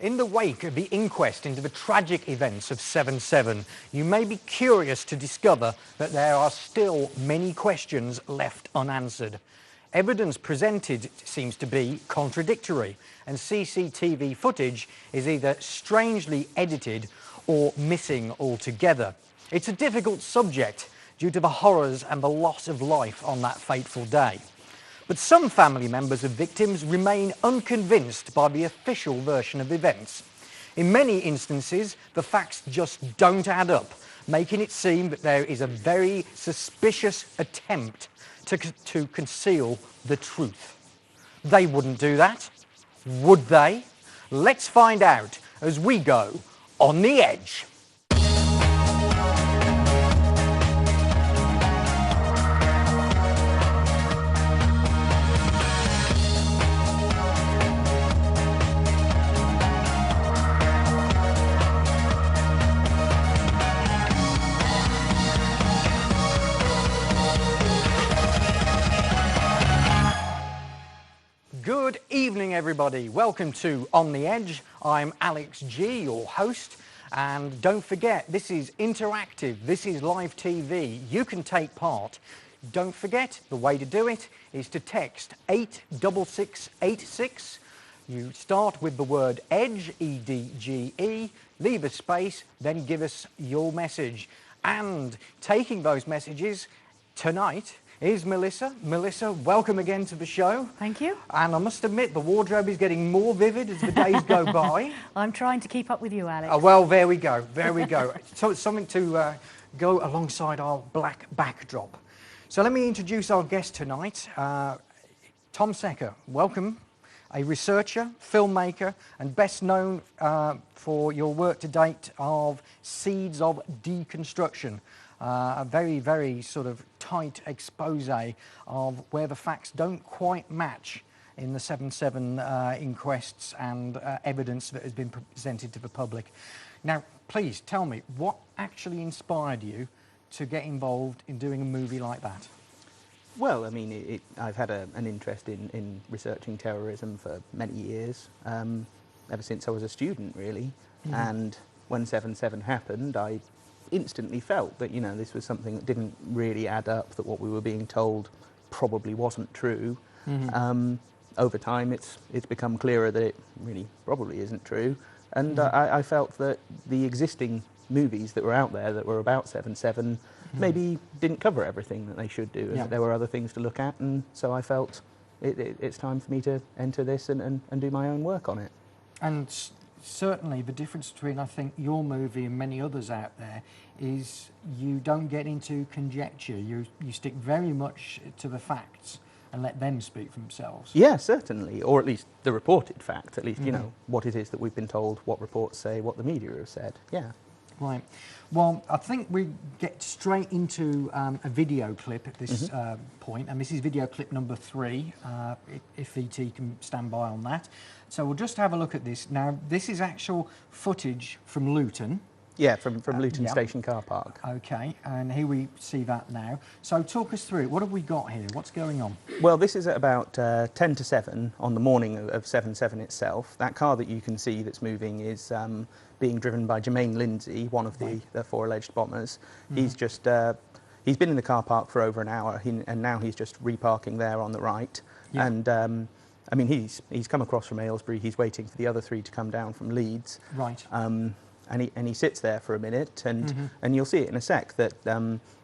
In the wake of the inquest into the tragic events of 7/7, you may be curious to discover that there are still many questions left unanswered. Evidence presented seems to be contradictory, and CCTV footage is either strangely edited or missing altogether. It's a difficult subject due to the horrors and the loss of life on that fateful day. But some family members of victims remain unconvinced by the official version of events. In many instances, the facts just don't add up, making it seem that there is a very suspicious attempt to conceal the truth. They wouldn't do that, would they? Let's find out as we go on the edge. Good evening, everybody. Welcome to On the Edge. I'm Alex G, your host. And don't forget, this is interactive. This is live TV. You can take part. Don't forget, the way to do it is to text 86686. You start with the word EDGE, E-D-G-E, leave a space, then give us your message. And taking those messages tonight is Melissa. Melissa, welcome again to the show. Thank you. And I must admit, the wardrobe is getting more vivid as the days go by. I'm trying to keep up with you, Alex. Well, there we go. There we go. So it's something to go alongside our black backdrop. So let me introduce our guest tonight, Tom Secker. Welcome. A researcher, filmmaker, and best known for your work to date of Seeds of Deconstruction. A very, very sort of tight expose of where the facts don't quite match in the 7/7 inquests and evidence that has been presented to the public. Now, please tell me, what actually inspired you to get involved in doing a movie like that? Well, I mean, I've had an interest in researching terrorism for many years, ever since I was a student, really. Mm-hmm. And when 7/7 happened, I instantly felt that, you know, this was something that didn't really add up, that what we were being told probably wasn't true. Mm-hmm. Over time, it's become clearer that it really probably isn't true. And mm-hmm. I felt that the existing movies that were out there that were about 7/7 mm-hmm. maybe didn't cover everything that they should do, and that there were other things to look at. And so I felt it's time for me to enter this and do my own work on it. And certainly the difference between, I think, your movie and many others out there is you don't get into conjecture. You stick very much to the facts and let them speak for themselves. Yeah, certainly, or at least the reported facts, at least, mm-hmm. you know, what it is that we've been told, what reports say, what the media have said, yeah. Right. Well, I think we get straight into a video clip at this mm-hmm. Point, and this is video clip number 3, if ET can stand by on that. So we'll just have a look at this. Now, this is actual footage from Luton. Yeah, from Luton Station car park. Okay, and here we see that now. So talk us through it. What have we got here? What's going on? Well, this is at about 10 to 7 on the morning of 7/7 itself. That car that you can see that's moving is being driven by Jermaine Lindsay, one of the 4 alleged bombers. Mm-hmm. He's just he's been in the car park for over an hour, and now he's just reparking there on the right. Yeah. And I mean, he's come across from Aylesbury. He's waiting for the other 3 to come down from Leeds. Right. And he sits there for a minute, and mm-hmm. and you'll see it in a sec that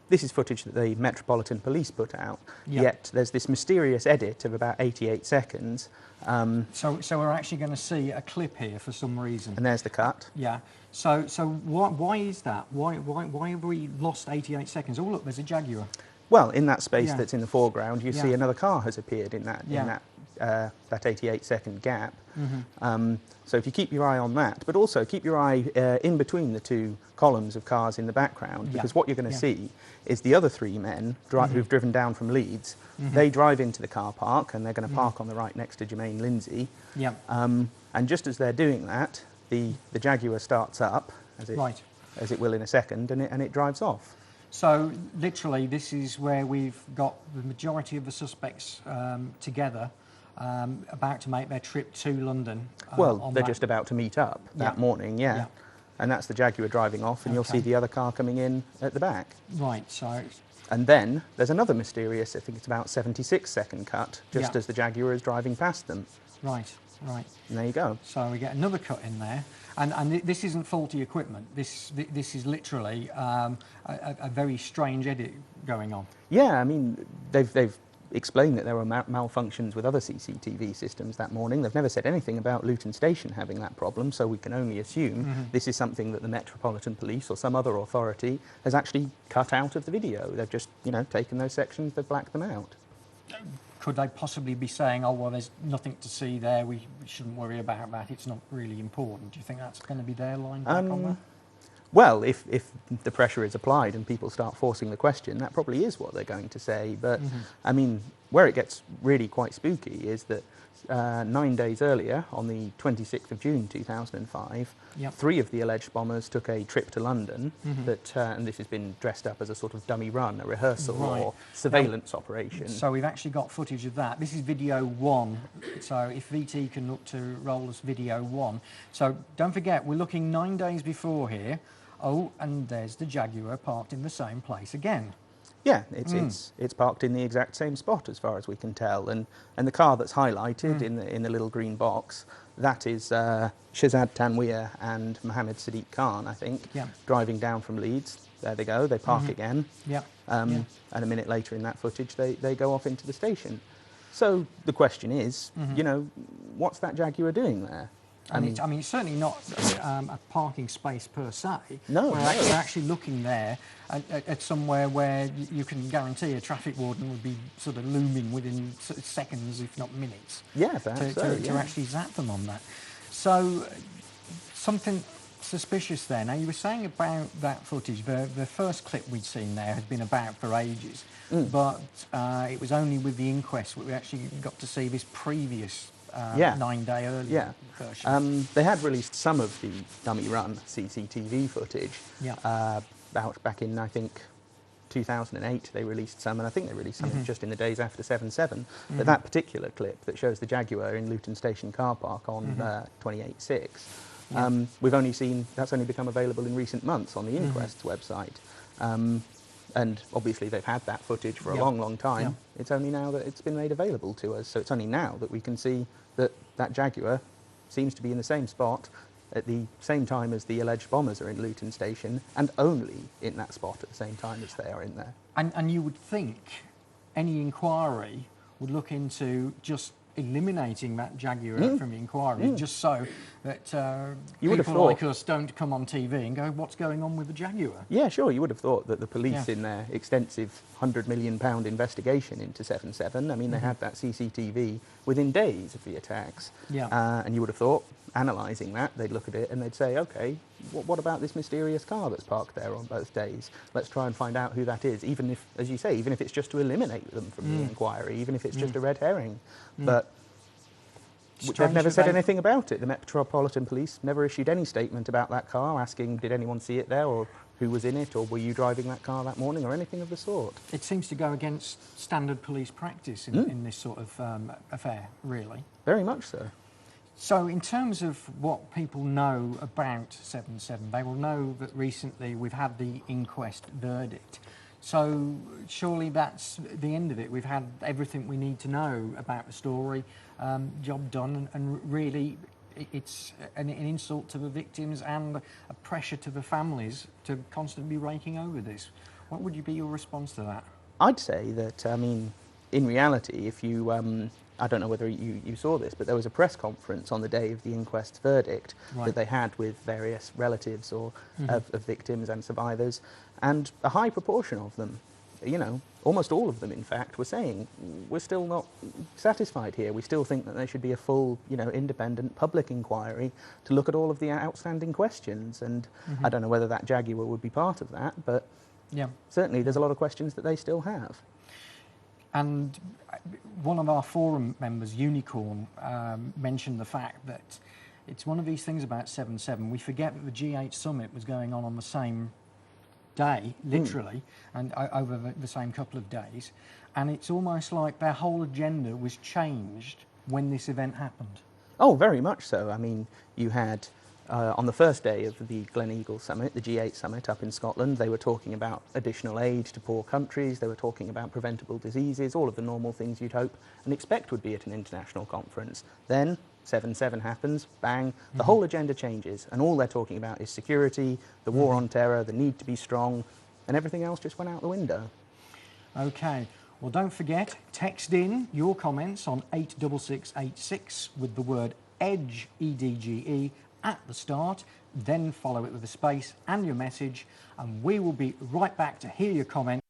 this is footage that the Metropolitan Police put out. Yep. Yet there's this mysterious edit of about 88 seconds. So we're actually going to see a clip here for some reason. And there's the cut. Yeah. So why is that? Why have we lost 88 seconds? Oh, look, there's a Jaguar. Well, in that space that's in the foreground, you see another car has appeared in that 88-second gap. Mm-hmm. So if you keep your eye on that, but also keep your eye in between the 2 columns of cars in the background, because what you're going to see is the other 3 men mm-hmm. who've driven down from Leeds. Mm-hmm. They drive into the car park, and they're going to park on the right next to Jermaine Lindsay. Yeah. And just as they're doing that, the Jaguar starts up, as it will in a second, and it drives off. So literally, this is where we've got the majority of the suspects together about to make their trip to London. Well, they're just about to meet up that morning, yeah. Yeah. And that's the Jaguar driving off, and you'll see the other car coming in at the back. Right, so... And then there's another mysterious, I think it's about 76-second cut, just Yeah. as the Jaguar is driving past them. Right, right. And there you go. So we get another cut in there. And this isn't faulty equipment. This is literally a very strange edit going on. Yeah, I mean, they've explained that there were malfunctions with other CCTV systems that morning. They've never said anything about Luton Station having that problem, so we can only assume this is something that the Metropolitan Police or some other authority has actually cut out of the video. They've just, you know, taken those sections, they've blacked them out. Could they possibly be saying, oh, well, there's nothing to see there, we shouldn't worry about that, it's not really important? Do you think that's going to be their line back on that? Well, if the pressure is applied and people start forcing the question, that probably is what they're going to say. But, I mean, where it gets really quite spooky is that 9 days earlier, on the 26th of June 2005, three of the alleged bombers took a trip to London, and this has been dressed up as a sort of dummy run, a rehearsal or surveillance operation. So we've actually got footage of that. This is video 1, so if VT can look to roll us video 1. So don't forget, we're looking 9 days before here. Oh, and there's the Jaguar parked in the same place again. Yeah, it's parked in the exact same spot as far as we can tell, and the car that's highlighted in the little green box, that is Shahzad Tanweer and Mohammed Sadiq Khan, I think, driving down from Leeds. There they go, they park again, and a minute later in that footage they go off into the station. So the question is, you know, what's that Jaguar doing there? I mean, it's certainly not a parking space per se. No, we're actually looking there at somewhere where you can guarantee a traffic warden would be sort of looming within seconds, if not minutes. Yeah, perhaps to actually zap them on that. So something suspicious there. Now, you were saying about that footage, the first clip we'd seen there had been about for ages, but it was only with the Inquest that we actually got to see this previous 9-day earlier version. They had released some of the dummy run CCTV footage about back in, I think, 2008 they released some, and I think they released something just in the days after 7/7. But that particular clip that shows the Jaguar in Luton Station car park on 28/6, we've only seen, that's only become available in recent months on the Inquest's website. And obviously they've had that footage for a long, long time. It's only now that it's been made available to us. So it's only now that we can see that that Jaguar seems to be in the same spot at the same time as the alleged bombers are in Luton Station, and only in that spot at the same time as they are in there. And you would think any inquiry would look into just eliminating that Jaguar from the inquiry, just so that people like us don't come on TV and go, what's going on with the Jaguar? Yeah, sure, you would have thought that the police in their extensive £100 million investigation into 7/7, I mean, they had that CCTV within days of the attacks. And you would have thought, analysing that, they'd look at it and they'd say, OK, what about this mysterious car that's parked there on both days? Let's try and find out who that is, even if, as you say, even if it's just to eliminate them from the inquiry, even if it's just a red herring. But they've never said anything about it. The Metropolitan Police never issued any statement about that car, asking did anyone see it there, or who was in it, or were you driving that car that morning, or anything of the sort. It seems to go against standard police practice in this sort of affair, really. Very much so. So in terms of what people know about 7/7, they will know that recently we've had the inquest verdict. So surely that's the end of it. We've had everything we need to know about the story, job done, and really it's an insult to the victims and a pressure to the families to constantly be raking over this. What would be your response to that? I'd say that, I mean, in reality, if you, I don't know whether you saw this, but there was a press conference on the day of the inquest's verdict that they had with various relatives or of victims and survivors, and a high proportion of them, you know, almost all of them, in fact, were saying, we're still not satisfied here. We still think that there should be a full, you know, independent public inquiry to look at all of the outstanding questions. And I don't know whether that Jaguar would be part of that, but certainly there's a lot of questions that they still have. And one of our forum members, Unicorn, mentioned the fact that it's one of these things about 7/7. We forget that the G8 summit was going on the same day, literally, and over the same couple of days. And it's almost like their whole agenda was changed when this event happened? Oh, very much so. I mean, you had, on the first day of the Gleneagle Summit, the G8 Summit up in Scotland, they were talking about additional aid to poor countries, they were talking about preventable diseases, all of the normal things you'd hope and expect would be at an international conference. Then 7/7 happens, bang, the whole agenda changes, and all they're talking about is security, the war on terror, the need to be strong, and everything else just went out the window. Okay, well don't forget, text in your comments on 86686 with the word EDGE, E-D-G-E, at the start, then follow it with a space and your message, and we will be right back to hear your comments.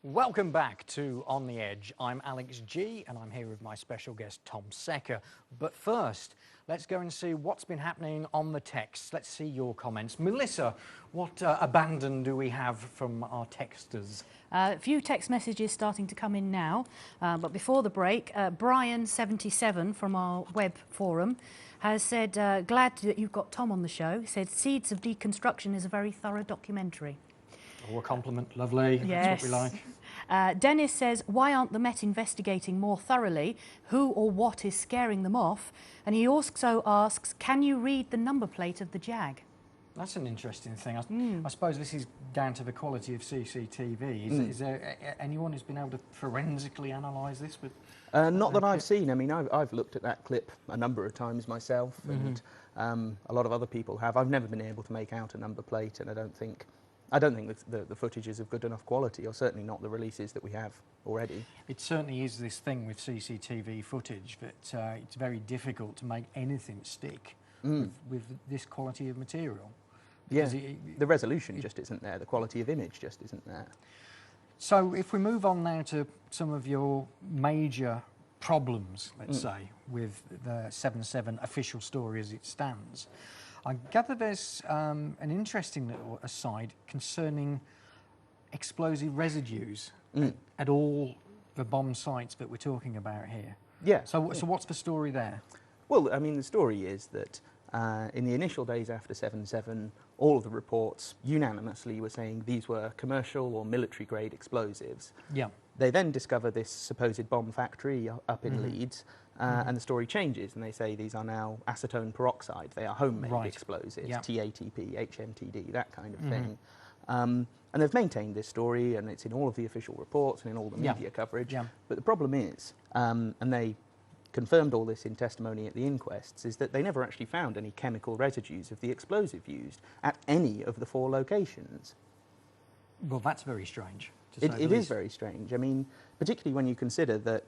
Welcome back to On the Edge. I'm Alex G and I'm here with my special guest Tom Secker. But first, let's go and see what's been happening on the texts. Let's see your comments. Melissa, what abandon do we have from our texters? A few text messages starting to come in now, but before the break, Brian77 from our web forum has said, glad that you've got Tom on the show. He said, Seeds of Deconstruction is a very thorough documentary. Oh, a compliment, lovely. Yes. That's what we like. Dennis says, why aren't the Met investigating more thoroughly who or what is scaring them off? And he also asks, can you read the number plate of the Jag? That's an interesting thing. I suppose this is down to the quality of CCTV. Is there anyone who's been able to forensically analyse this? Not that I've seen. I mean, I've looked at that clip a number of times myself, and a lot of other people have. I've never been able to make out a number plate, and I don't think the footage is of good enough quality, or certainly not the releases that we have already. It certainly is this thing with CCTV footage that it's very difficult to make anything stick with this quality of material. Yeah, the resolution just isn't there, the quality of image just isn't there. So if we move on now to some of your major problems, let's say, with the 7/7 official story as it stands, I gather there's an interesting little aside concerning explosive residues at all the bomb sites that we're talking about here. Yeah. So what's the story there? Well, I mean, the story is that in the initial days after 7/7, all of the reports unanimously were saying these were commercial or military-grade explosives. Yeah. They then discover this supposed bomb factory up in Leeds, and the story changes, and they say these are now acetone peroxide. They are homemade explosives, TATP, HMTD, that kind of thing. And they've maintained this story, and it's in all of the official reports and in all the media coverage. Yeah. But the problem is, and they confirmed all this in testimony at the inquests, is that they never actually found any chemical residues of the explosive used at any of the 4 locations. Well, that's very strange. It is very strange. I mean, particularly when you consider that,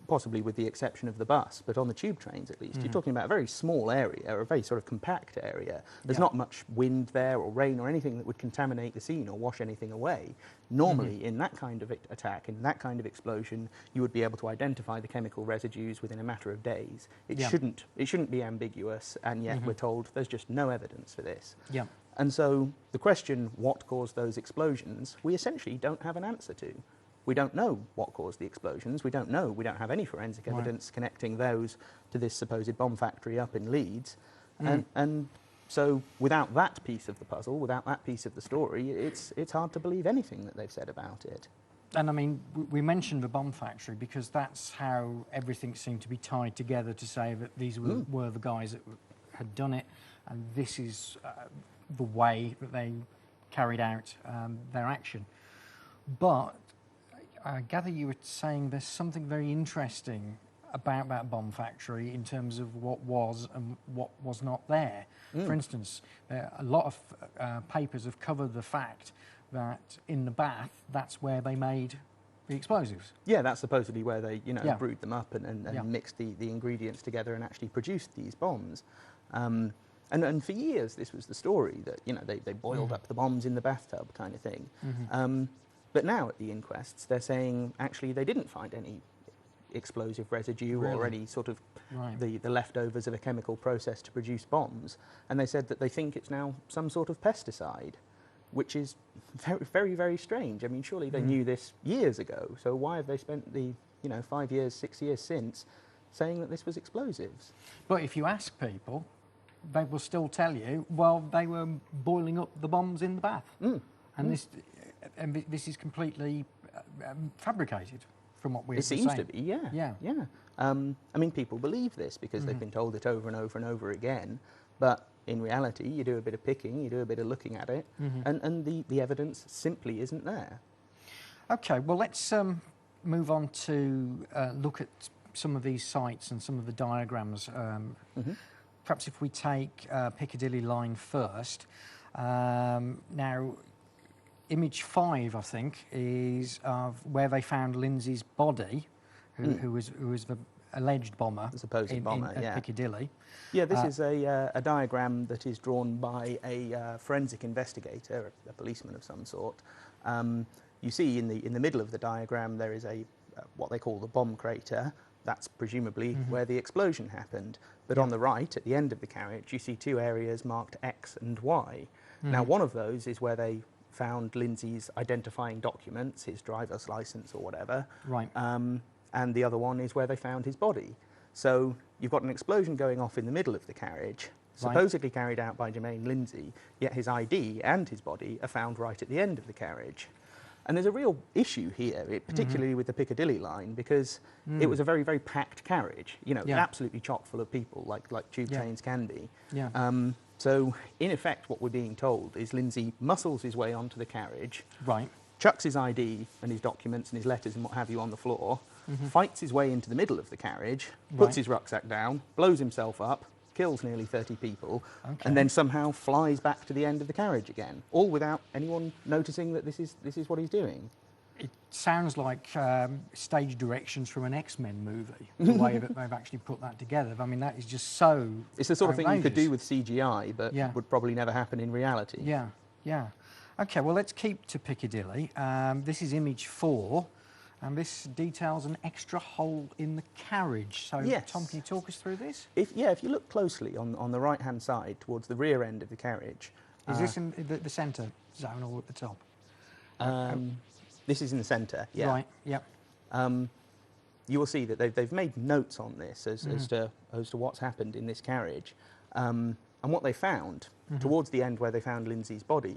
possibly with the exception of the bus, but on the tube trains at least, you're talking about a very small area, or a very sort of compact area. There's not much wind there or rain or anything that would contaminate the scene or wash anything away. Normally, in that kind of attack, in that kind of explosion, you would be able to identify the chemical residues within a matter of days. It shouldn't be ambiguous, and yet we're told there's just no evidence for this. Yeah. And so the question, what caused those explosions, we essentially don't have an answer to. We don't know what caused the explosions. We don't know. We don't have any forensic evidence connecting those to this supposed bomb factory up in Leeds. And so without that piece of the puzzle, without that piece of the story, it's hard to believe anything that they've said about it. And I mean, we mentioned the bomb factory because that's how everything seemed to be tied together to say that these were the guys that had done it, and this is the way that they carried out their action. But I gather you were saying there's something very interesting about that bomb factory in terms of what was and what was not there. For instance, a lot of papers have covered the fact that in the bath, that's where they made the explosives. Yeah, that's supposedly where they, brewed them up and mixed the ingredients together and actually produced these bombs. And for years, this was the story that, they boiled up the bombs in the bathtub kind of thing. But now at the inquests, they're saying actually they didn't find any explosive residue or any sort of the leftovers of a chemical process to produce bombs. And they said that they think it's now some sort of pesticide, which is very, very, very strange. I mean, surely they knew this years ago. So why have they spent the 5 years, 6 years since saying that this was explosives? But if you ask people, they will still tell you, well, they were boiling up the bombs in the bath. And this is completely fabricated from what we're saying. It seems to be, yeah. I mean, people believe this because they've been told it over and over and over again, but in reality, you do a bit of picking, you do a bit of looking at it, and the evidence simply isn't there. Okay, well, let's move on to look at some of these sites and some of the diagrams. Perhaps if we take Piccadilly line first. Now, image 5, I think, is of where they found Lindsay's body, who was the alleged bomber, the supposed bomber, at Piccadilly. Yeah, this is a diagram that is drawn by a forensic investigator, a policeman of some sort. You see in the middle of the diagram there is a what they call the bomb crater. That's presumably where the explosion happened. But on the right, at the end of the carriage, you see two areas marked X and Y. Now, one of those is where they found Lindsay's identifying documents, his driver's license or whatever. Right. And the other one is where they found his body. So you've got an explosion going off in the middle of the carriage, supposedly carried out by Jermaine Lindsay, yet his ID and his body are found right at the end of the carriage. And there's a real issue here, particularly with the Piccadilly line, because it was a very, very packed carriage, you know, absolutely chock full of people, like tube trains can be. So, in effect, what we're being told is Lindsay muscles his way onto the carriage, chucks his ID and his documents and his letters and what have you on the floor, fights his way into the middle of the carriage, puts his rucksack down, blows himself up, kills nearly 30 people, and then somehow flies back to the end of the carriage again, all without anyone noticing that this is what he's doing. It sounds like stage directions from an X-Men movie, the way that they've actually put that together. I mean, that is just so It's the sort of thing you could outrageous. do with CGI, but would probably never happen in reality. Yeah. Okay, well, let's keep to Piccadilly. This is image 4. And this details an extra hole in the carriage. So, Tom, can you talk us through this? If you look closely on the right-hand side towards the rear end of the carriage... Is this in the centre zone or at the top? This is in the centre, yeah. Right, yep. You will see that they've made notes on this as to what's happened in this carriage. And what they found, towards the end where they found Lindsay's body,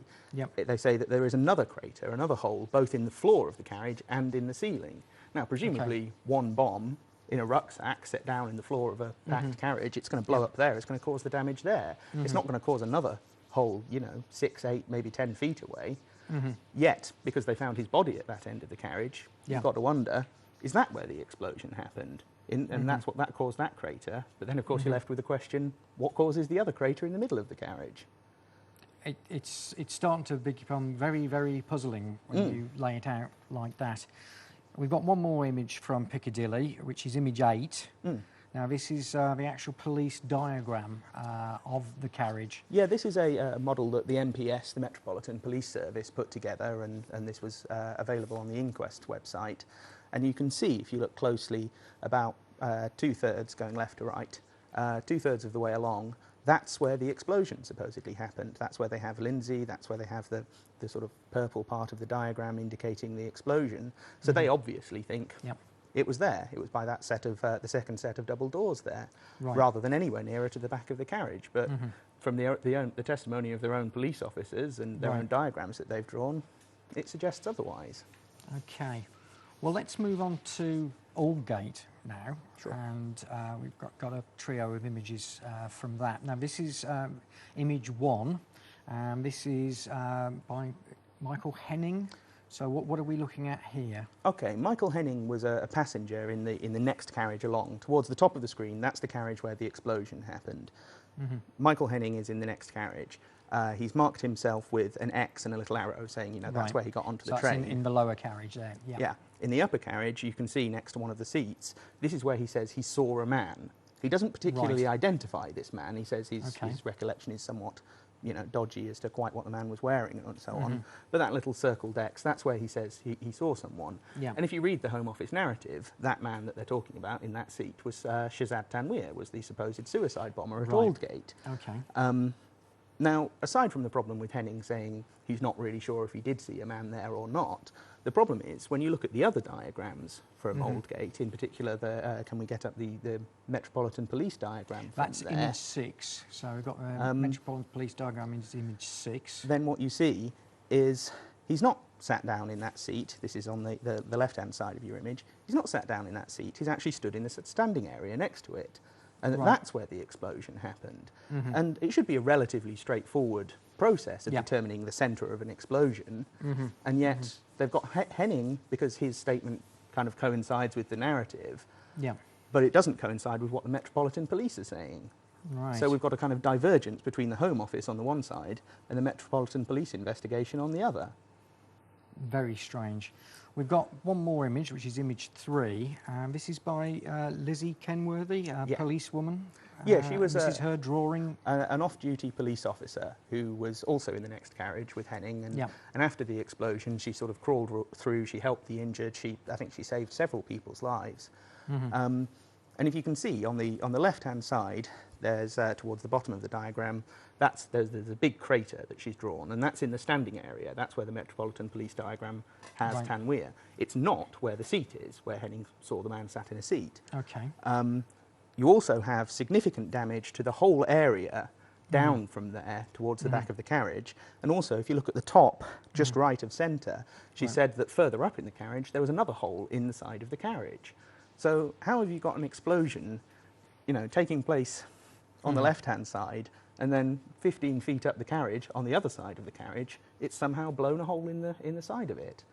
they say that there is another crater, another hole, both in the floor of the carriage and in the ceiling. Now, presumably, one bomb in a rucksack set down in the floor of a packed carriage, it's going to blow up there, it's going to cause the damage there. It's not going to cause another hole, 6, 8, maybe 10 feet away. Yet, because they found his body at that end of the carriage, you've got to wonder, is that where the explosion happened? And that's what that caused that crater. But then, of course, you're left with the question, what causes the other crater in the middle of the carriage? It's starting to become very, very puzzling when you lay it out like that. We've got one more image from Piccadilly, which is image 8. Now, this is the actual police diagram of the carriage. Yeah, this is a model that the MPS, the Metropolitan Police Service, put together, and this was available on the Inquest website. And you can see, if you look closely, about 2/3 going left to right, 2/3 of the way along, that's where the explosion supposedly happened. That's where they have Lindsay, that's where they have the sort of purple part of the diagram indicating the explosion. So they obviously think it was there. It was by that set of, the second set of double doors there, rather than anywhere nearer to the back of the carriage. But from the testimony of their own police officers and their own diagrams that they've drawn, it suggests otherwise. Okay. Well, let's move on to Aldgate now. Sure. And we've got a trio of images from that. Now, this is image 1. This is by Michael Henning. So what are we looking at here? Okay, Michael Henning was a passenger in the next carriage along. Towards the top of the screen, that's the carriage where the explosion happened. Michael Henning is in the next carriage. He's marked himself with an X and a little arrow saying, that's where he got onto the train. That's in the lower carriage there, Yeah. In the upper carriage, you can see next to one of the seats, this is where he says he saw a man. He doesn't particularly identify this man. He says his recollection is somewhat, dodgy as to quite what the man was wearing and so on. But that little circled X, that's where he says he saw someone. And if you read the Home Office narrative, that man that they're talking about in that seat was Shazad Tanweer, was the supposed suicide bomber at Aldgate. Now, aside from the problem with Henning saying he's not really sure if he did see a man there or not, the problem is when you look at the other diagrams for a Moldgate, in particular, can we get up the Metropolitan Police diagram from That's there? image 6. So we've got the Metropolitan Police diagram is image 6. Then what you see is he's not sat down in that seat. This is on the left-hand side of your image. He's not sat down in that seat. He's actually stood in the standing area next to it. And that's where the explosion happened. And it should be a relatively straightforward process of determining the centre of an explosion. And yet they've got Henning, because his statement kind of coincides with the narrative, but it doesn't coincide with what the Metropolitan Police are saying. Right. So we've got a kind of divergence between the Home Office on the one side and the Metropolitan Police investigation on the other. Very strange. We've got one more image, which is image 3. This is by Lizzie Kenworthy, a policewoman. Yeah, she was this is her drawing. An off-duty police officer who was also in the next carriage with Henning. And after the explosion, she sort of crawled through. She helped the injured. I think she saved several people's lives. And if you can see on the left-hand side, there's towards the bottom of the diagram, there's a big crater that she's drawn, and that's in the standing area. That's where the Metropolitan Police diagram has Tanweer. It's not where the seat is, where Henning saw the man sat in a seat. Okay. You also have significant damage to the whole area down from there towards the back of the carriage. And also, if you look at the top, just right of centre, she said that further up in the carriage, there was another hole in the side of the carriage. So how have you got an explosion, taking place on the left-hand side, and then 15 feet up the carriage, on the other side of the carriage, it's somehow blown a hole in the side of it?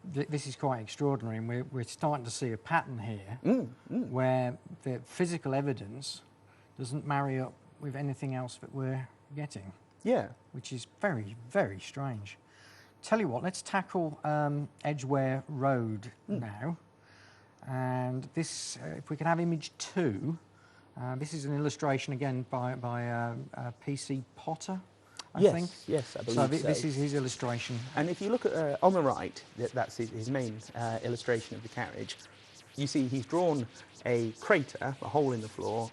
This is quite extraordinary, and we're starting to see a pattern here where the physical evidence doesn't marry up with anything else that we're getting. Yeah. Which is very, very strange. Tell you what, let's tackle Edgware Road now. And this, if we can have image 2, this is an illustration again by PC Potter, I think. Yes, I believe so. This is his illustration. And if you look at on the right, that's his main illustration of the carriage. You see he's drawn a crater, a hole in the floor,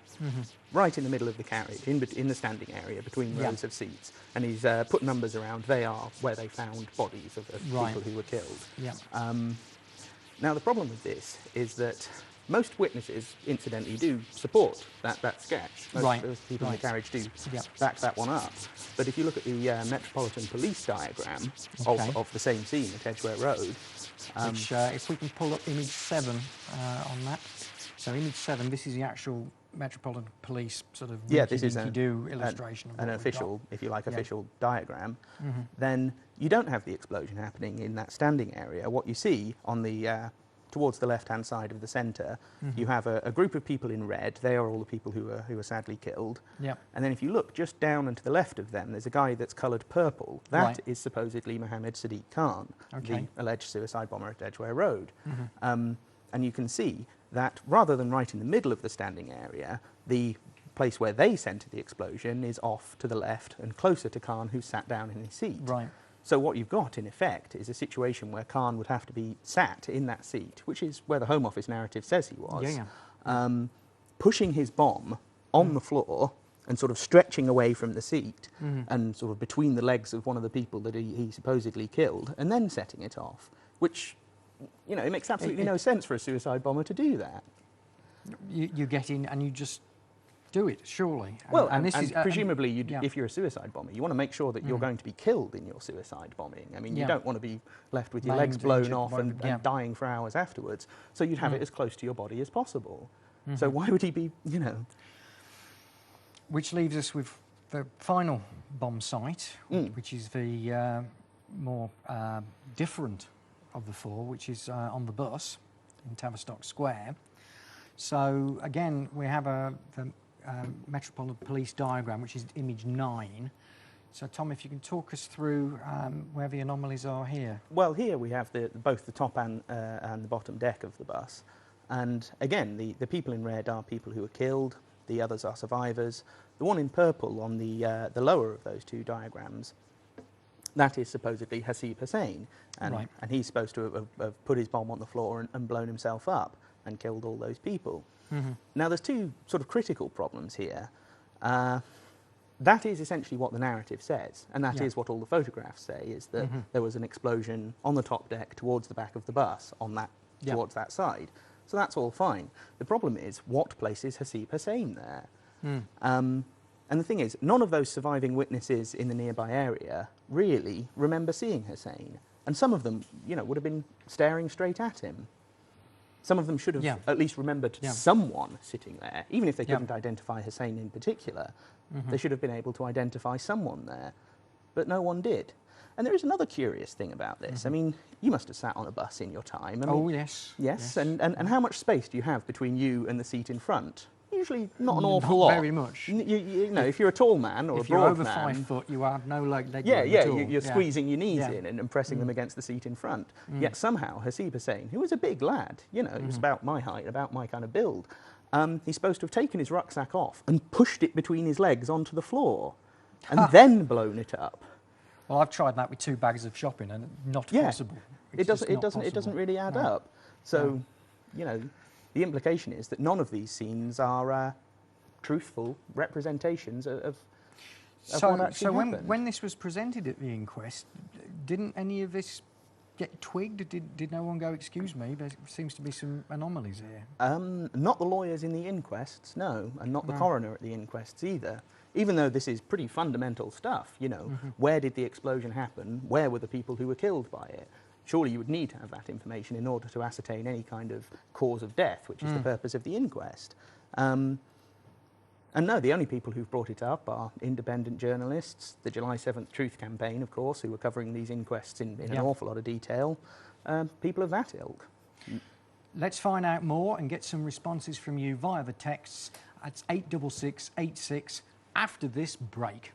right in the middle of the carriage, in the standing area between rows of seats. And he's put numbers around. They are where they found bodies of people who were killed. Now, the problem with this is that most witnesses, incidentally, do support that sketch. Most people in the carriage do back that one up. But if you look at the Metropolitan Police diagram of the same scene at Edgware Road... which, if we can pull up image 7 on that. So image 7, this is the actual Metropolitan Police sort of this is illustration of an official, if you like, official diagram. Then you don't have the explosion happening in that standing area. What you see on the towards the left-hand side of the centre, you have a group of people in red. They are all the people who were sadly killed. And then if you look just down and to the left of them, there's a guy that's coloured purple. That is supposedly Mohammed Sadiq Khan, the alleged suicide bomber at Edgware Road. And you can see that rather than right in the middle of the standing area, the place where they centre the explosion is off to the left and closer to Khan, who sat down in his seat. So what you've got, in effect, is a situation where Khan would have to be sat in that seat, which is where the Home Office narrative says he was, pushing his bomb on the floor and sort of stretching away from the seat and sort of between the legs of one of the people that he supposedly killed, and then setting it off, which, it makes absolutely no sense for a suicide bomber to do that. You get in and you just do it, surely. Well, and this is presumably, if you're a suicide bomber, you want to make sure that you're going to be killed in your suicide bombing. I mean, you don't want to be left with your legs blown off and dying for hours afterwards. So you'd have it as close to your body as possible. So why would he be, Which leaves us with the final bomb site, which is the more different of the four, which is on the bus in Tavistock Square. So again, we have the Metropolitan Police diagram, which is image 9. So Tom, if you can talk us through where the anomalies are here. Well, here we have both the top and the bottom deck of the bus. And again, the people in red are people who were killed, the others are survivors. The one in purple on the lower of those two diagrams, that is supposedly Hasib Hussain. And he's supposed to have put his bomb on the floor and blown himself up and killed all those people. Now, there's two sort of critical problems here. that is essentially what the narrative says, and that is what all the photographs say, is that there was an explosion on the top deck towards the back of the bus, towards that side. So that's all fine. The problem is, what places Hasib Hussein there? And the thing is, none of those surviving witnesses in the nearby area really remember seeing Hussein. And some of them, you know, would have been staring straight at him. Some of them should have at least remembered someone sitting there. Even if they couldn't identify Hussein in particular, they should have been able to identify someone there. But no one did. And there is another curious thing about this. I mean, you must have sat on a bus in your time. I mean, yes. Yes, and how much space do you have between you and the seat in front? Usually not an awful lot. Very much. You know, if you're a tall man or a broad man... If you're over 5 foot, you have no leg room yeah, at all. you're squeezing your knees in and pressing them against the seat in front. Yet somehow Hasib Hussein, who was a big lad, you know, he was about my height, about my kind of build, he's supposed to have taken his rucksack off and pushed it between his legs onto the floor and then blown it up. Well, I've tried that with 2 bags of shopping and not possible. It doesn't really add up. So, you know, the implication is that none of these scenes are truthful representations of what actually happened. So when this was presented at the inquest, didn't any of this get twigged? Did no one go, excuse me, there seems to be some anomalies here? Not the lawyers in the inquests, no, and not the coroner at the inquests either. Even though this is pretty fundamental stuff, you know, where did the explosion happen? Where were the people who were killed by it? Surely you would need to have that information in order to ascertain any kind of cause of death, which is the purpose of the inquest. And no, the only people who've brought it up are independent journalists, the July 7th Truth Campaign, of course, who were covering these inquests in an awful lot of detail, people of that ilk. Let's find out more and get some responses from you via the texts. That's 86686 after this break.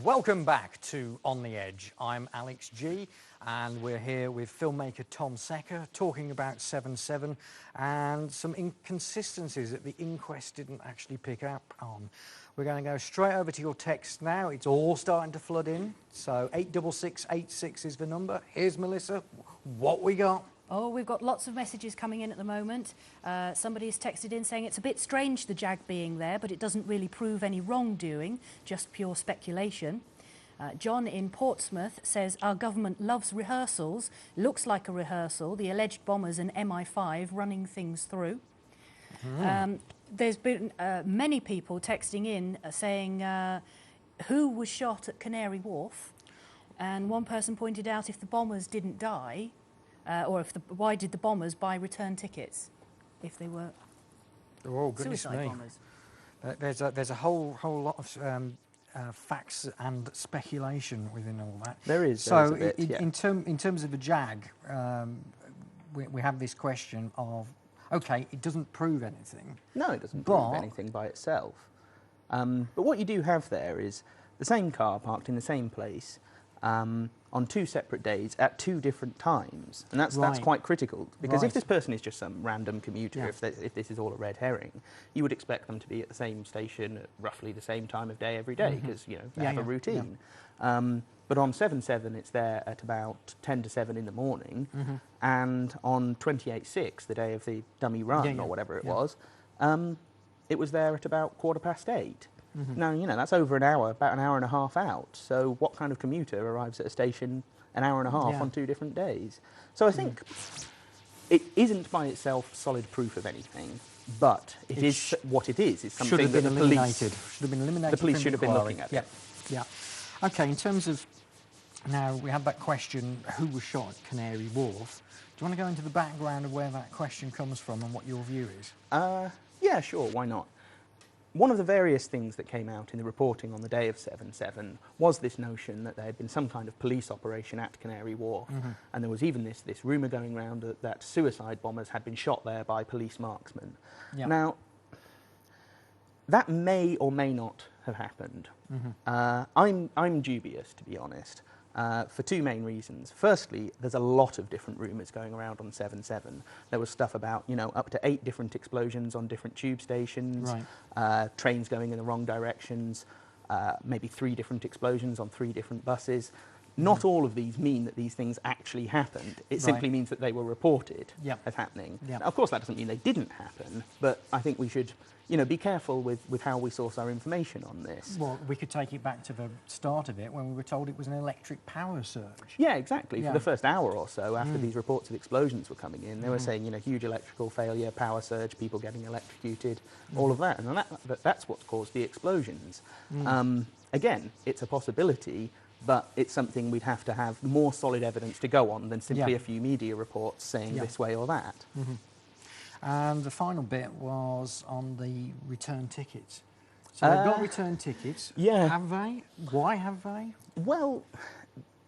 Welcome back to On the Edge. I'm Alex G, and we're here with filmmaker Tom Secker talking about 7/7 and some inconsistencies that the inquest didn't actually pick up on. We're going to go straight over to your text now. It's all starting to flood in. So 86686 is the number. Here's Melissa. What we got? Oh, we've got lots of messages coming in at the moment. Somebody's texted in saying it's a bit strange the JAG being there, but it doesn't really prove any wrongdoing, just pure speculation. John in Portsmouth says our government loves rehearsals. Looks like a rehearsal. The alleged bombers and MI5 running things through. There's been many people texting in saying who was shot at Canary Wharf, and one person pointed out if the bombers didn't die, why did the bombers buy return tickets if they were suicide bombers? There's a whole lot of facts and speculation within all that. There is. So there is a bit, in terms of the JAG, we have this question of, okay, it doesn't prove anything. No, it doesn't prove anything by itself. But what you do have there is the same car parked in the same place on 2 separate days at 2 different times. And that's quite critical, because if this person is just some random commuter, if this is all a red herring, you would expect them to be at the same station at roughly the same time of day every day, because you know, they have a routine. But on 7/7, it's there at about 10 to 7 in the morning, and on 28/6, the day of the dummy run or whatever it was, it was there at about 8:15. Now, you know, that's over an hour, about an hour and a half out. So what kind of commuter arrives at a station an hour and a half on 2 different days? So I think it isn't by itself solid proof of anything, but it is what it is. It's something that the police should have been eliminated. The police should have been looking at it. Yeah. Okay, in terms of, now we had that question, who was shot at Canary Wharf? Do you want to go into the background of where that question comes from and what your view is? Yeah, sure, why not? One of the various things that came out in the reporting on the day of 7/7 was this notion that there had been some kind of police operation at Canary Wharf, and there was even this rumour going around that suicide bombers had been shot there by police marksmen. Now, that may or may not have happened. I'm dubious, to be honest, for 2 main reasons. Firstly, there's a lot of different rumours going around on 7/7. There was stuff about, you know, up to 8 different explosions on different tube stations, trains going in the wrong directions, maybe 3 different explosions on 3 different buses. Not all of these mean that these things actually happened. It simply means that they were reported as happening. Yep. Now, of course, that doesn't mean they didn't happen, but I think we should, be careful with how we source our information on this. Well, we could take it back to the start of it when we were told it was an electric power surge. Yeah, exactly. Yeah. For the first hour or so, after these reports of explosions were coming in, they were saying, huge electrical failure, power surge, people getting electrocuted, all of that. And that's what's caused the explosions. Again, it's a possibility, but it's something we'd have to have more solid evidence to go on than simply a few media reports saying this way or that. And the final bit was on the return tickets. So they've got return tickets. Yeah. Have they? Why have they? Well,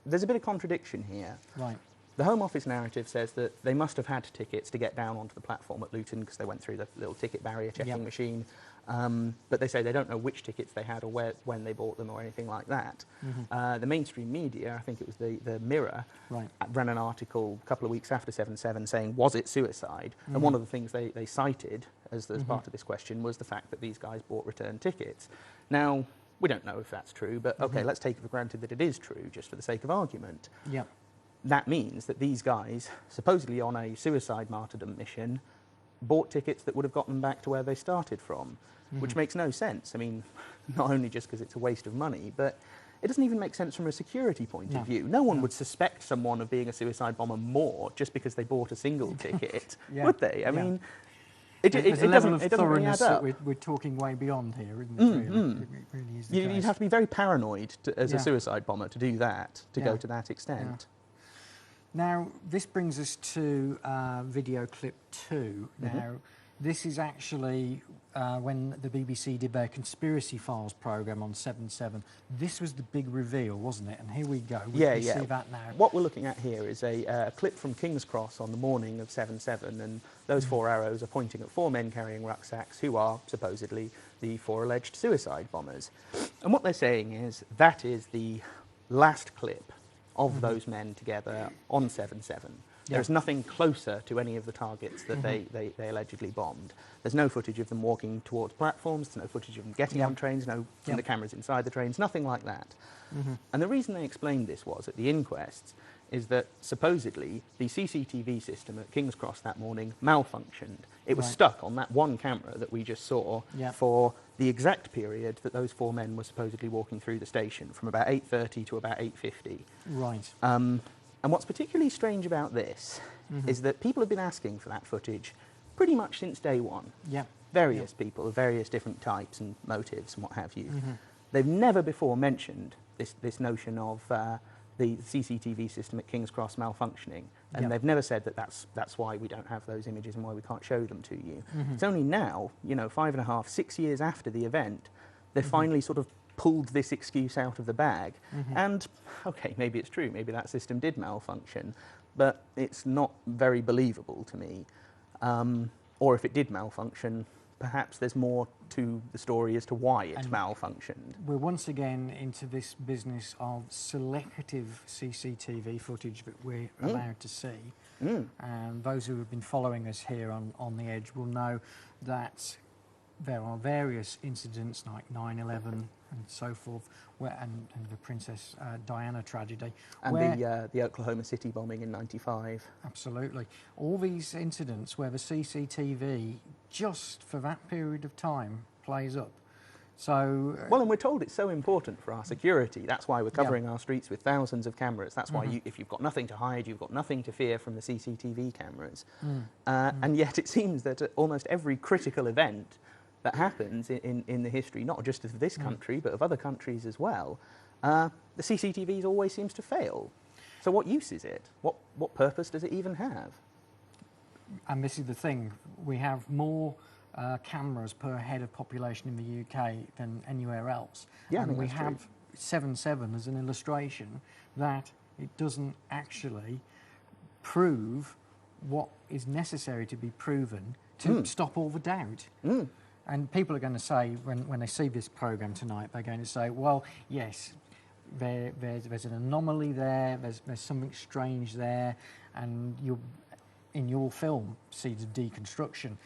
there's a bit of contradiction here. Right. The Home Office narrative says that they must have had tickets to get down onto the platform at Luton because they went through the little ticket barrier checking machine. But they say they don't know which tickets they had or when they bought them or anything like that. The mainstream media, I think it was the Mirror, ran an article a couple of weeks after 7/7 saying, was it suicide? And one of the things they cited as part of this question was the fact that these guys bought return tickets. Now, we don't know if that's true, but okay, let's take it for granted that it is true, just for the sake of argument. That means that these guys, supposedly on a suicide martyrdom mission, bought tickets that would have got them back to where they started from, which makes no sense. I mean, not only just because it's a waste of money, but it doesn't even make sense from a security point of view. No one would suspect someone of being a suicide bomber more just because they bought a single ticket, would they? I mean, it doesn't really add up. We're talking way beyond here, isn't it? Really? It really is the case. You'd have to be very paranoid as a suicide bomber to do that, to go to that extent. Now, this brings us to video clip 2. Now, this is actually when the BBC did their Conspiracy Files programme on 7/7. This was the big reveal, wasn't it? And here we go. We see that now. What we're looking at here is a clip from King's Cross on the morning of 7/7, and those 4 arrows are pointing at 4 men carrying rucksacks who are supposedly the 4 alleged suicide bombers. And what they're saying is that is the last clip of those men together on 7/7. There's nothing closer to any of the targets that they allegedly bombed. There's no footage of them walking towards platforms, there's no footage of them getting on trains, no from the cameras inside the trains, nothing like that. And the reason they explained this was, at the inquests, is that supposedly the CCTV system at King's Cross that morning malfunctioned. It was stuck on that one camera that we just saw for the exact period that those 4 men were supposedly walking through the station, from about 8:30 to about 8:50. Right. And what's particularly strange about this is that people have been asking for that footage pretty much since day one. Various people of various different types and motives and what have you. They've never before mentioned this notion of the CCTV system at King's Cross malfunctioning, and they've never said that that's why we don't have those images and why we can't show them to you. It's only now, 5.5, 6 years after the event, they've finally sort of pulled this excuse out of the bag. And, okay, maybe it's true, maybe that system did malfunction, but it's not very believable to me. Or if it did malfunction, perhaps there's more to the story as to why it malfunctioned. We're once again into this business of selective CCTV footage that we're allowed to see. And those who have been following us here on The Edge will know that there are various incidents like 9/11 and so forth, and the Princess Diana tragedy. And the Oklahoma City bombing in '95. Absolutely. All these incidents where the CCTV, just for that period of time, plays up. So, well, and we're told it's so important for our security. That's why we're covering our streets with thousands of cameras. That's why if you've got nothing to hide, you've got nothing to fear from the CCTV cameras. And yet it seems that at almost every critical event that happens in the history, not just of this country, but of other countries as well, the CCTV always seems to fail. So what use is it? What purpose does it even have? And this is the thing, we have more cameras per head of population in the UK than anywhere else. Yeah, and we that's have true. 7/7 as an illustration that it doesn't actually prove what is necessary to be proven to stop all the doubt. And people are going to say, when they see this programme tonight, they're going to say, well, yes, there's an anomaly there, there's something strange there, and in your film, Seeds of Deconstruction,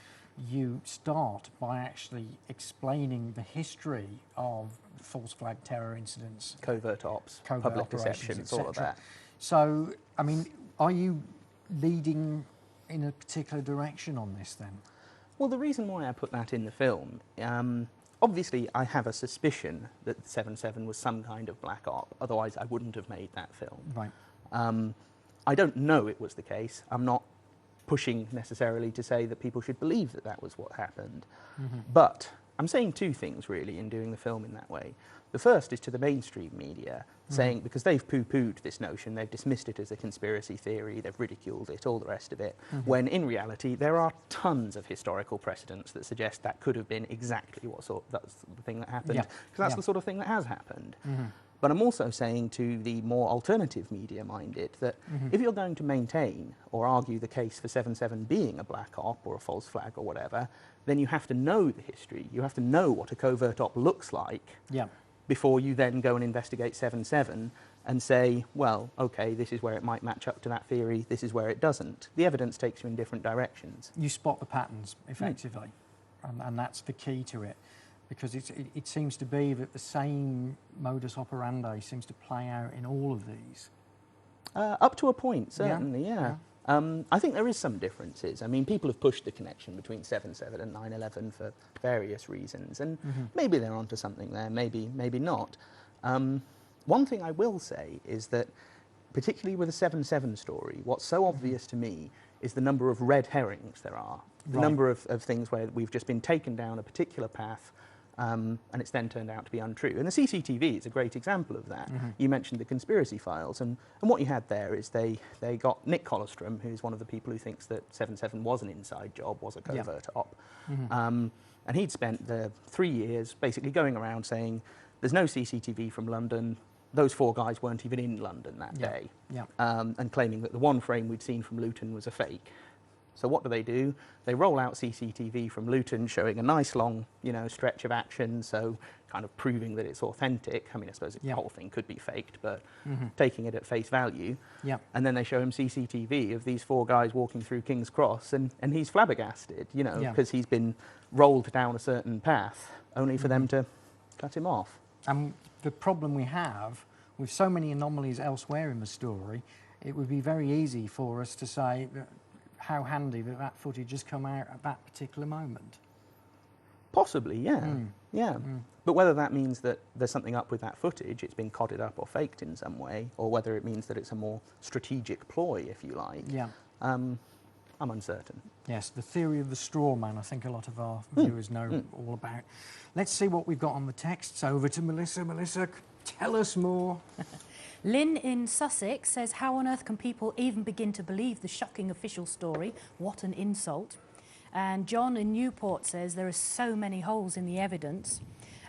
you start by actually explaining the history of false flag terror incidents, Covert ops, covert public operations, deceptions, all of etc. that. So, I mean, are you leading in a particular direction on this then? Well, the reason why I put that in the film, obviously I have a suspicion that 7/7 was some kind of black op, otherwise I wouldn't have made that film. Right. I don't know it was the case. I'm not pushing necessarily to say that people should believe that that was what happened. But I'm saying two things really in doing the film in that way. The first is to the mainstream media, saying, because they've poo-pooed this notion, they've dismissed it as a conspiracy theory, they've ridiculed it, all the rest of it, when in reality there are tons of historical precedents that suggest that could have been exactly that's the thing that happened, because that's the sort of thing that has happened. But I'm also saying to the more alternative media-minded that if you're going to maintain or argue the case for 7/7 being a black op or a false flag or whatever, then you have to know the history. You have to know what a covert op looks like before you then go and investigate 7/7 and say, well, okay, this is where it might match up to that theory, this is where it doesn't. The evidence takes you in different directions. You spot the patterns effectively, and that's the key to it. Because it seems to be that the same modus operandi seems to play out in all of these. Up to a point, certainly, yeah. I think there is some differences. I mean, people have pushed the connection between 7/7 and 9/11 for various reasons, and maybe they're onto something there, maybe not. One thing I will say is that, particularly with the 7/7 story, what's so obvious to me is the number of red herrings there are. The number of things where we've just been taken down a particular path, and it's then turned out to be untrue. And the CCTV is a great example of that. You mentioned the conspiracy files, and what you had there is they got Nick Colostrum, who's one of the people who thinks that 7/7 was an inside job, was a covert op, and he'd spent the 3 years basically going around saying, there's no CCTV from London, those 4 guys weren't even in London that day, and claiming that the one frame we'd seen from Luton was a fake. So what do? They roll out CCTV from Luton showing a nice long, stretch of action, so kind of proving that it's authentic. I mean, I suppose the whole thing could be faked, but taking it at face value. And then they show him CCTV of these 4 guys walking through King's Cross, and he's flabbergasted, because he's been rolled down a certain path, only for them to cut him off. And the problem we have, with so many anomalies elsewhere in the story, it would be very easy for us to say how handy that footage has come out at that particular moment. Possibly, yeah. But whether that means that there's something up with that footage, it's been codded up or faked in some way, or whether it means that it's a more strategic ploy, if you like, I'm uncertain. Yes, the theory of the straw man, I think a lot of our viewers know all about. Let's see what we've got on the texts. Over to Melissa. Melissa, tell us more. Lynn in Sussex says, how on earth can people even begin to believe the shocking official story? What an insult. And John in Newport says, there are so many holes in the evidence.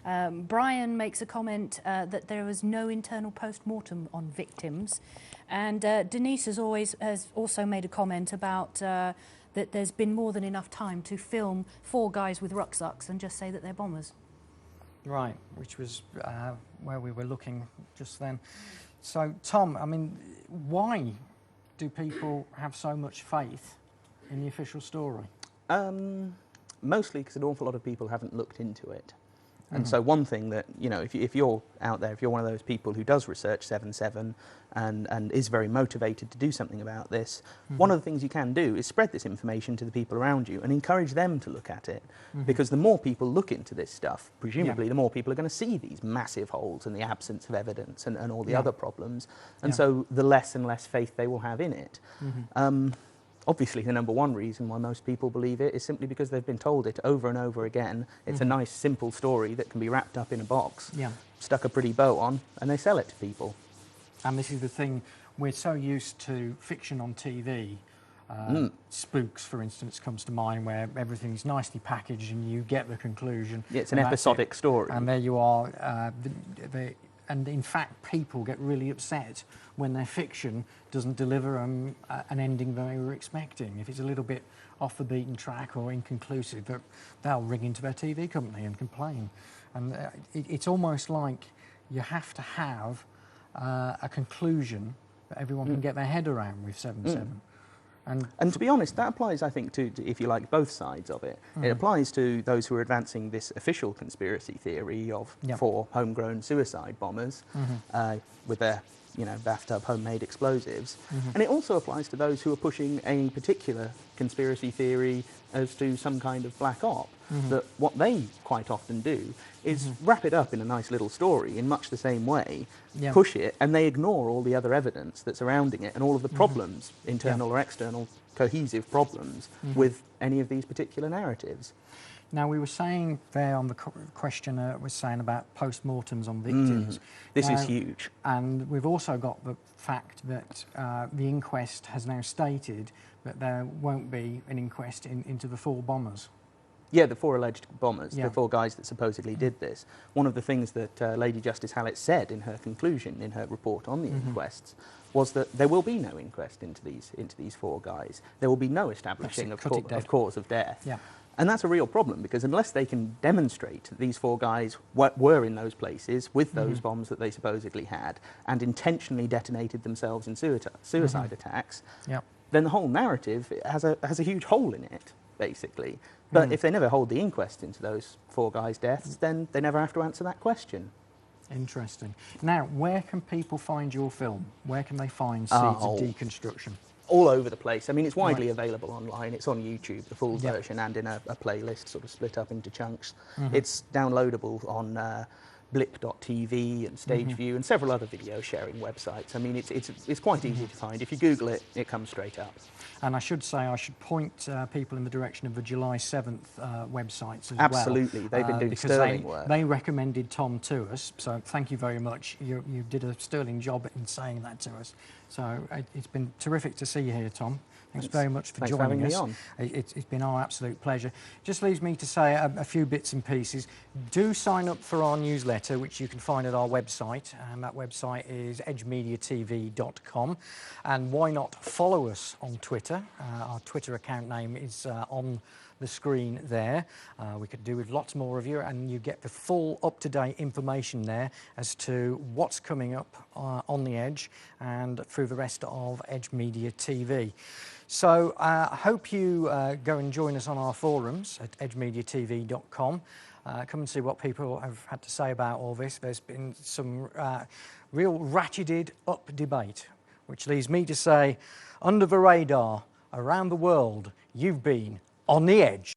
Brian makes a comment that there was no internal post-mortem on victims. And Denise has also made a comment about that there's been more than enough time to film 4 guys with rucksacks and just say that they're bombers. Right, which was where we were looking just then. So, Tom, I mean, why do people have so much faith in the official story? Mostly because an awful lot of people haven't looked into it. And so one thing that, if you're out there, if you're one of those people who does research 7/7 and is very motivated to do something about this, one of the things you can do is spread this information to the people around you and encourage them to look at it. Because the more people look into this stuff, presumably the more people are going to see these massive holes and the absence of evidence and all the other problems. And so the less and less faith they will have in it. Obviously, the number one reason why most people believe it is simply because they've been told it over and over again. It's a nice, simple story that can be wrapped up in a box, stuck a pretty bow on, and they sell it to people. And this is the thing, we're so used to fiction on TV. Spooks, for instance, comes to mind, where everything's nicely packaged and you get the conclusion. Yeah, it's an episodic story. And there you are. And in fact, people get really upset when their fiction doesn't deliver an ending they were expecting. If it's a little bit off the beaten track or inconclusive, they'll ring into their TV company and complain. And it's almost like you have to have a conclusion that everyone can get their head around with 7/7. And to be honest, that applies, I think, to if you like, both sides of it. It applies to those who are advancing this official conspiracy theory of 4 homegrown suicide bombers with their, bathtub homemade explosives. And it also applies to those who are pushing a particular conspiracy theory as to some kind of black op. That what they quite often do is wrap it up in a nice little story in much the same way, push it, and they ignore all the other evidence that's surrounding it and all of the problems, internal or external, cohesive problems with any of these particular narratives. Now, we were saying there on the questioner was saying about post-mortems on victims. This is huge. And we've also got the fact that the inquest has now stated that there won't be an inquest into the 4 bombers. Yeah, the 4 alleged bombers, the 4 guys that supposedly did this. One of the things that Lady Justice Hallett said in her conclusion, in her report on the inquests, was that there will be no inquest into these 4 guys. There will be no establishing of cause of death. Yeah. And that's a real problem, because unless they can demonstrate that these 4 guys were in those places with those bombs that they supposedly had and intentionally detonated themselves in suicide attacks, then the whole narrative has a huge hole in it, basically. But if they never hold the inquest into those 4 guys' deaths, then they never have to answer that question. Interesting. Now, where can people find your film? Where can they find Seeds of Deconstruction? All over the place. I mean, it's widely available online. It's on YouTube, the full version, and in a playlist sort of split up into chunks. It's downloadable on blip.tv and StageView and several other video sharing websites. I mean, it's quite easy to find. If you Google it, it comes straight up. And I should point people in the direction of the July 7th websites as well. Absolutely, they've been doing sterling work. They recommended Tom to us, so thank you very much. You did a sterling job in saying that to us. So it's been terrific to see you here, Tom. Thanks very much for joining us. It's been our absolute pleasure. Just leaves me to say a few bits and pieces. Do sign up for our newsletter, which you can find at our website, and that website is edgemediatv.com. And why not follow us on Twitter? Our Twitter account name is on the screen there. We could do with lots more of you, and you get the full up-to-date information there as to what's coming up on the Edge and through the rest of Edge Media TV. So I hope you go and join us on our forums at edgemediatv.com. Come and see what people have had to say about all this. There's been some real ratcheted up debate, which leads me to say, under the radar, around the world, you've been on the Edge.